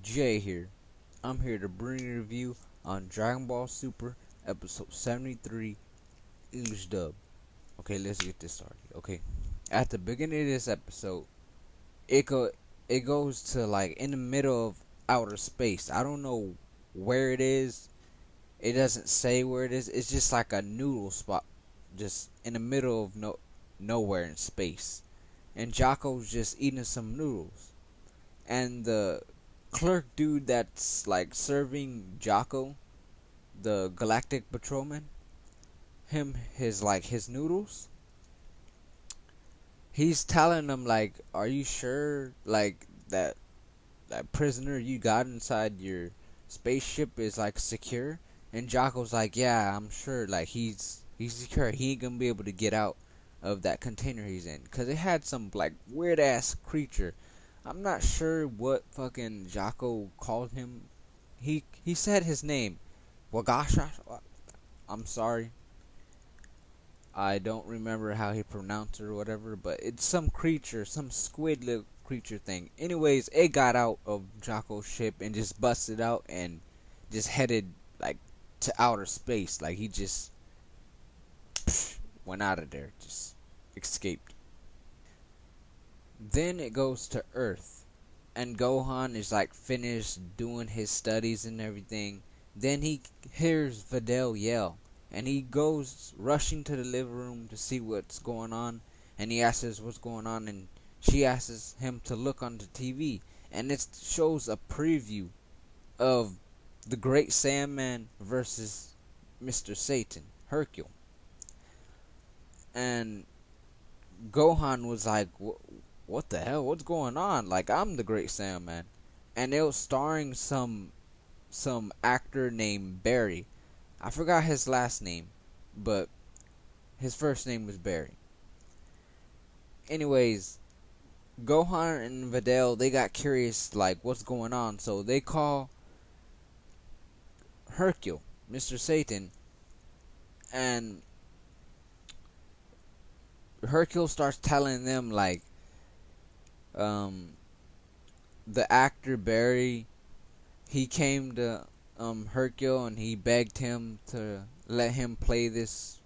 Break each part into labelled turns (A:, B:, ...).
A: Jay here. I'm here to bring a review on Dragon Ball Super episode 73 English dub. Okay, let's get this started. Okay, at the beginning of this episode, it go it goes to like in the middle of outer space. I don't know where it is. It doesn't say where it is. It's just like a noodle spot, just in the middle of nowhere in space. And Jocko's just eating some noodles, and the clerk dude that's like serving Jocko, the galactic patrolman, his noodles, he's telling him like, are you sure like that prisoner you got inside your spaceship is like secure? And Jocko's like, yeah, I'm sure, like he's secure. He ain't gonna be able to get out of that container he's in, cause it had some like weird ass creature. I'm not sure what fucking Jocko called him. He said his name, Wagasha. I'm sorry, I don't remember how he pronounced it or whatever, but it's some creature, some squid little creature thing. Anyways, it got out of Jocko's ship and just busted out and just headed like to outer space. Like he just went out of there, just escaped. Then it goes to Earth, and Gohan is like finished doing his studies and everything. Then he hears Videl yell, and he goes rushing to the living room to see what's going on. And he asks what's going on, and she asks him to look on the TV, and it shows a preview of the Great Saiyaman versus Mr. Satan, Hercule. And Gohan was like, what the hell? What's going on? Like, I'm the Great Saiyaman. And it was starring some actor named Barry. I forgot his last name, but his first name was Barry. Anyways, Gohan and Videl, they got curious, like, what's going on? So they call Hercule, Mr. Satan, and Hercule starts telling them, like, the actor Barry, he came to Hercule and he begged him to let him play this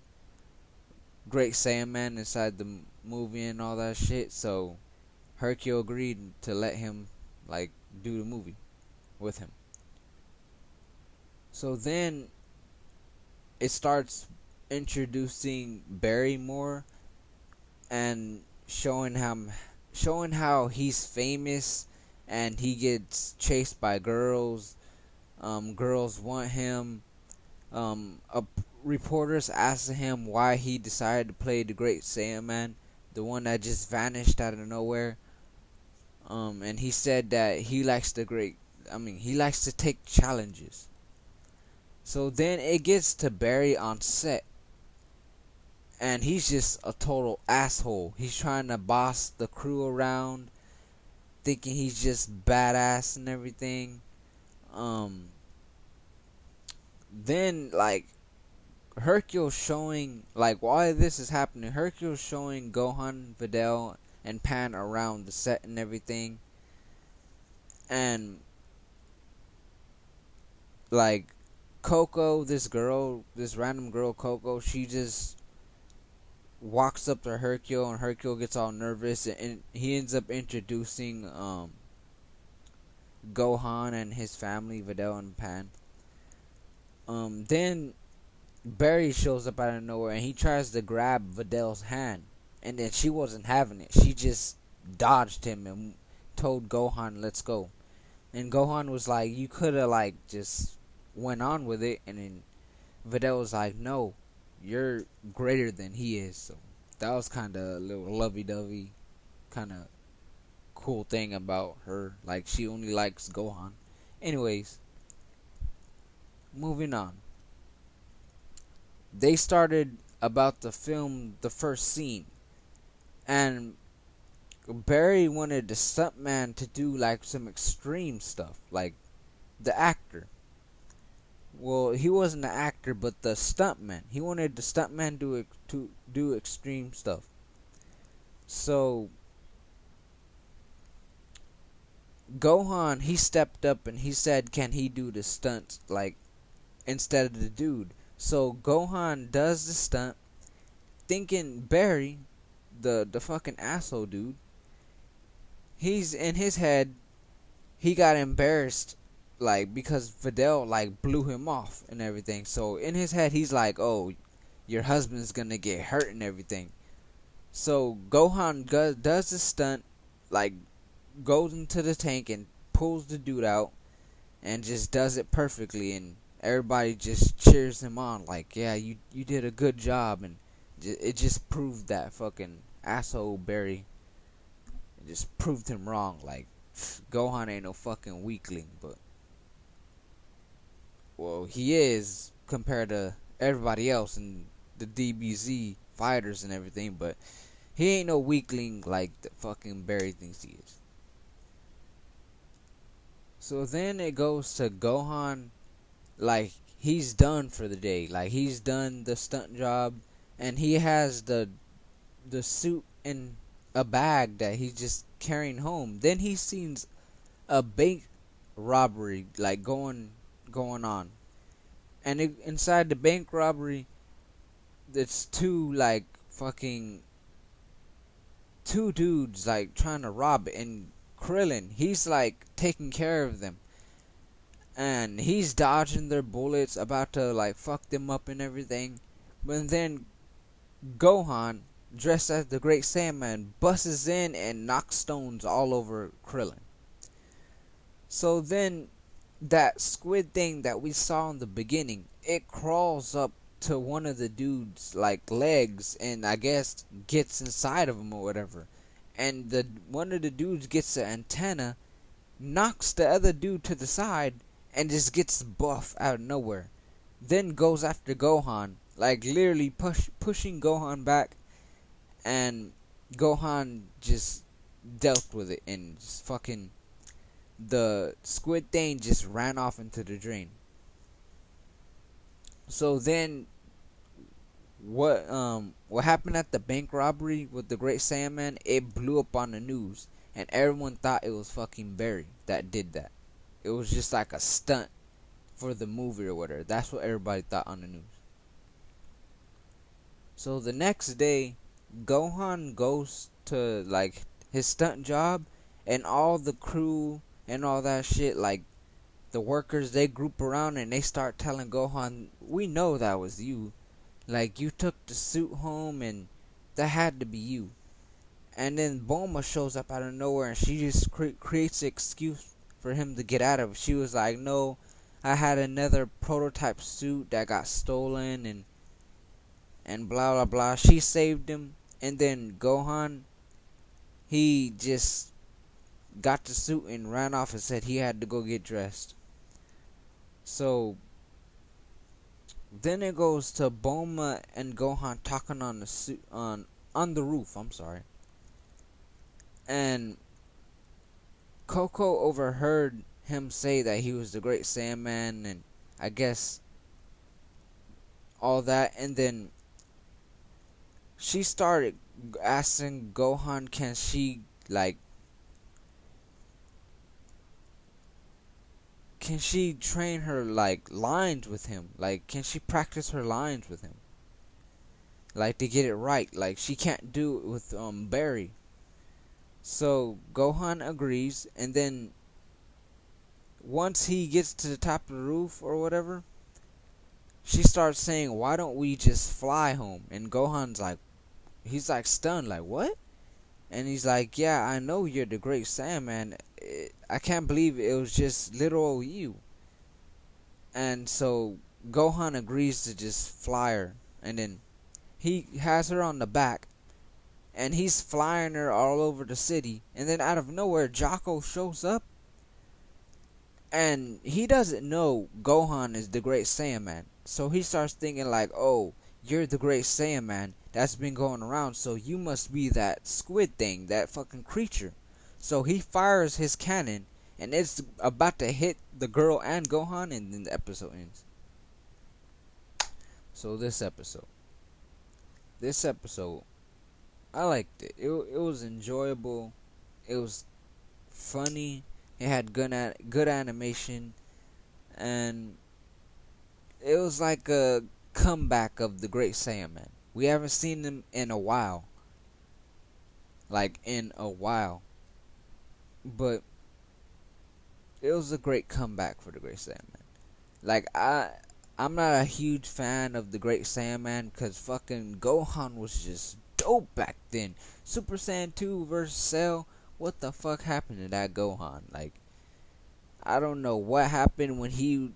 A: Great Saiyaman inside the movie and all that shit. So Hercule agreed to let him like do the movie with him. So then it starts introducing Barry more and showing how he's famous and he gets chased by girls. Girls want him. Reporters asked him why he decided to play the Great Saiyaman, the one that just vanished out of nowhere. And he said that he likes he likes to take challenges. So then it gets to Barry on set, and he's just a total asshole. He's trying to boss the crew around, thinking he's just badass and everything. Then like Hercule showing, like, while this is happening, Hercule showing Gohan, Videl, and Pan around the set and everything. And like Coco, this random girl Coco, she just walks up to Hercule, and Hercule gets all nervous, and he ends up introducing Gohan and his family, Videl and Pan. Then Barry shows up out of nowhere, and he tries to grab Videl's hand, and then she wasn't having it. She just dodged him and told Gohan, let's go. And Gohan was like, you could have like just went on with it. And then Videl was like, no, you're greater than he is. So that was kind of a little lovey-dovey kind of cool thing about her. Like, she only likes Gohan. Anyways, moving on. They started about to film the first scene, and Barry wanted the stuntman to do like some extreme stuff, like the actor. Well, he wasn't the actor, but the stuntman. He wanted the stuntman to do extreme stuff. So Gohan, he stepped up and he said, can he do the stunts like instead of the dude? So Gohan does the stunt, thinking Barry, the fucking asshole dude, he's in his head, he got embarrassed like because Videl like blew him off and everything. So in his head he's like, oh, your husband's gonna get hurt and everything. So Gohan does the stunt, like goes into the tank and pulls the dude out and just does it perfectly, and everybody just cheers him on like, yeah, you did a good job. And it just proved that fucking asshole Barry, it just proved him wrong. Like, Gohan ain't no fucking weakling, but well, he is compared to everybody else in the DBZ fighters and everything, but he ain't no weakling like the fucking Barry thinks he is. So then it goes to Gohan, like he's done for the day, like he's done the stunt job, and he has the suit in a bag that he's just carrying home. Then he sees a bank robbery like going on, and inside the bank robbery, it's two dudes like trying to rob it, and Krillin, he's like taking care of them, and he's dodging their bullets, about to like fuck them up and everything. But then Gohan, dressed as the Great Saiyaman, busts in and knocks stones all over Krillin. So then that squid thing that we saw in the beginning, it crawls up to one of the dude's like legs, and I guess gets inside of him or whatever. And the one of the dudes gets the antenna, knocks the other dude to the side, and just gets buff out of nowhere. Then goes after Gohan, like literally pushing Gohan back, and Gohan just dealt with it, and just fucking the squid thing just ran off into the drain. So then what happened at the bank robbery with the Great Saiyaman, it blew up on the news, and everyone thought it was fucking Barry that did that. It was just like a stunt for the movie or whatever. That's what everybody thought on the news. So the next day, Gohan goes to like his stunt job, and all the crew and all that shit, like the workers, they group around and they start telling Gohan, we know that was you. Like, you took the suit home and that had to be you. And then Bulma shows up out of nowhere, and she just creates an excuse for him to get out of it. She was like, no, I had another prototype suit that got stolen, and blah blah blah. She saved him, and then Gohan, he just got the suit and ran off and said he had to go get dressed. So then it goes to Bulma and Gohan talking on the suit on the roof. I'm sorry. And Coco overheard him say that he was the Great Saiyaman, and I guess all that. And then she started asking Gohan, can she train her like lines with him? Like, can she practice her lines with him? Like, to get it right. Like, she can't do it with Barry. So Gohan agrees, and then once he gets to the top of the roof or whatever, she starts saying, why don't we just fly home? And Gohan's like, he's like stunned, like, what? And he's like, yeah, I know you're the Great Saiyaman. I can't believe it was just little you. And so Gohan agrees to just fly her, and then he has her on the back, and he's flying her all over the city. And then out of nowhere, Jocko shows up, and he doesn't know Gohan is the Great Saiyaman. So he starts thinking like, oh, you're the Great Saiyaman that's been going around, so you must be that squid thing, that fucking creature. So he fires his cannon, and it's about to hit the girl and Gohan, and then the episode ends. So this episode, I liked it. It was enjoyable. It was funny. It had good animation, and it was like a comeback of the Great Saiyaman. We haven't seen him in a while, like in a while, but it was a great comeback for the Great Saiyaman. Like I'm not a huge fan of the Great Saiyaman because fucking Gohan was just dope back then. Super Saiyan 2 versus Cell. What the fuck happened to that Gohan? Like, I don't know what happened when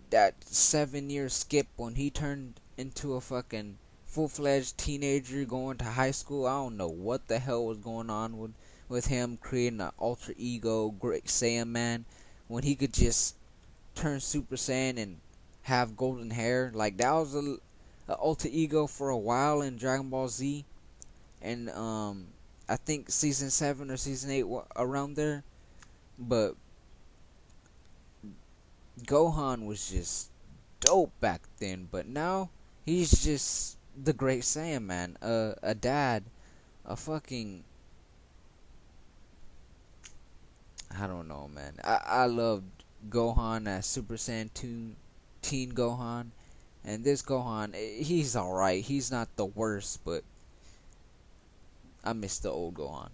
A: that 7 year skip when he turned into a fucking full-fledged teenager going to high school. I don't know what the hell was going on with him creating an alter ego Great Saiyaman when he could just turn Super Saiyan and have golden hair. Like, that was a alter ego for a while in Dragon Ball Z, and I think season 7 or season 8 around there. But Gohan was just dope back then, but now he's just the Great Saiyaman, a dad, a fucking, I don't know, man. I loved Gohan as Super Saiyan 2 Teen Gohan, and this Gohan, he's alright. He's not the worst, but I miss the old Gohan.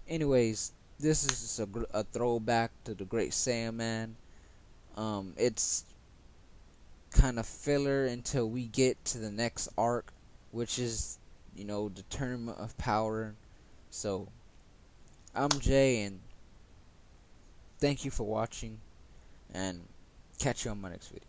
A: Anyways, this is just a throwback to the Great Saiyaman. It's kind of filler until we get to the next arc, which is, the Tournament of Power. So, I'm Jay, and thank you for watching, and catch you on my next video.